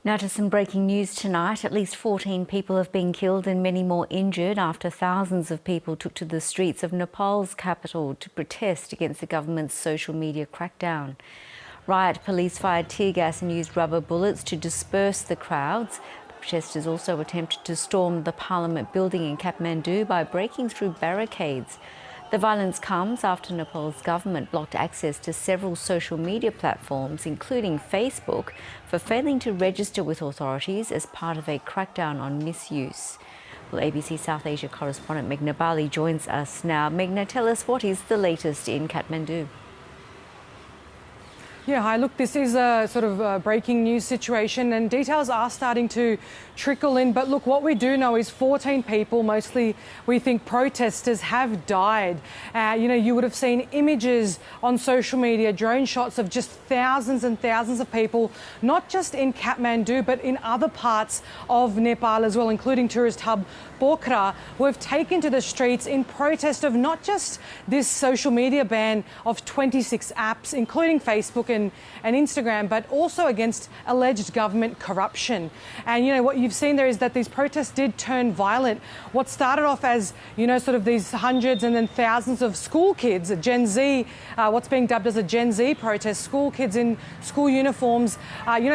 Now to some breaking news tonight. At least 14 people have been killed and many more injured after thousands of people took to the streets of Nepal's capital to protest against the government's social media crackdown. Riot police fired tear gas and used rubber bullets to disperse the crowds. The protesters also attempted to storm the parliament building in Kathmandu by breaking through barricades. The violence comes after Nepal's government blocked access to several social media platforms, including Facebook, for failing to register with authorities as part of a crackdown on misuse. Well, ABC South Asia correspondent Meghna Bali joins us now. Meghna, tell us what is the latest in Kathmandu? Yeah, hi. Look, this is a sort of breaking news situation and details are starting to trickle in. But look, what we do know is 14 people, mostly we think protesters, have died. You would have seen images on social media, drone shots of just thousands and thousands of people, not just in Kathmandu, but in other parts of Nepal as well, including tourist hub Pokhara, who have taken to the streets in protest of not just this social media ban of 26 apps, including Facebook and Instagram, but also against alleged government corruption. And, what you've seen there is that these protests did turn violent. What started off as, sort of these hundreds and then thousands of school kids, Gen Z, what's being dubbed as a Gen Z protest, school kids in school uniforms,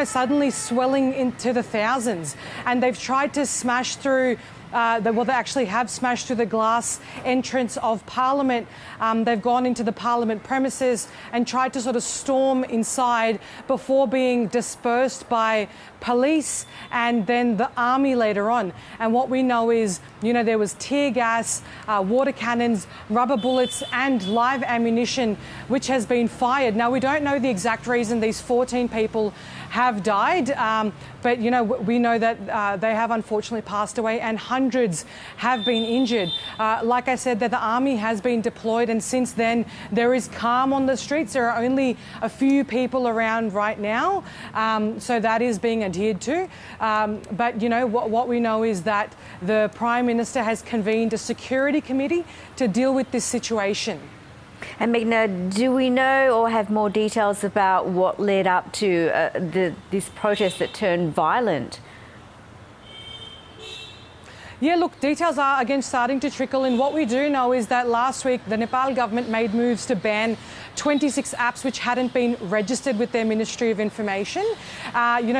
suddenly swelling into the thousands. And they've tried to smash through they actually have smashed through the glass entrance of Parliament. They've gone into the Parliament premises and tried to sort of storm inside before being dispersed by police and then the army later on. And what we know is, there was tear gas, water cannons, rubber bullets and live ammunition which has been fired. Now, we don't know the exact reason these 14 people have died, but, we know that they have unfortunately passed away and hundreds have been injured. Like I said, that the army has been deployed and since then there is calm on the streets. There are only a few people around right now, so that is being adhered to. But, what we know is that the Prime Minister has convened a security committee to deal with this situation. And Meghna, do we know or have more details about what led up to this protest that turned violent? Yeah, look, details are again starting to trickle in. What we do know is that last week the Nepal government made moves to ban 26 apps which hadn't been registered with their Ministry of Information.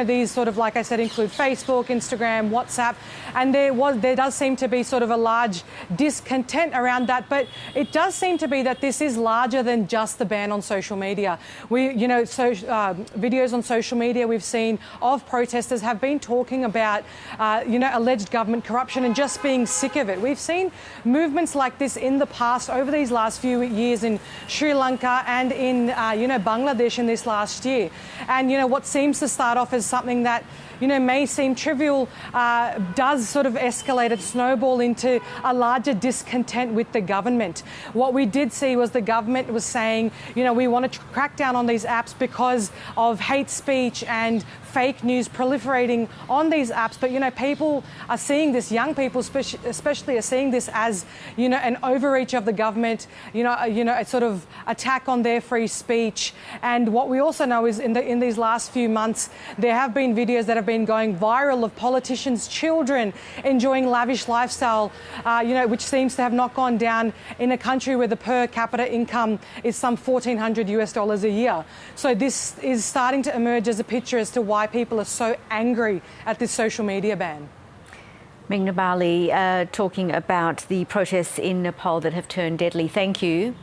These sort of, like I said, include Facebook, Instagram, WhatsApp, and there does seem to be sort of a large discontent around that. But it does seem to be that this is larger than just the ban on social media. Videos on social media we've seen of protesters have been talking about, alleged government corruption and just being sick of it. We've seen movements like this in the past over these last few years in Sri Lanka and in, Bangladesh in this last year. And, what seems to start off as something that, may seem trivial, does sort of escalate and snowball into a larger discontent with the government. What we did see was the government was saying, we want to crack down on these apps because of hate speech and fake news proliferating on these apps. But, people are seeing this, young people especially are seeing this as, an overreach of the government, a sort of attack on their free speech. And what we also know is in these last few months, there have been videos that have been going viral of politicians' children enjoying lavish lifestyle, which seems to have not gone down in a country where the per capita income is some $1,400 a year. So this is starting to emerge as a picture as to why people are so angry at this social media ban. Meghna Bali talking about the protests in Nepal that have turned deadly. Thank you.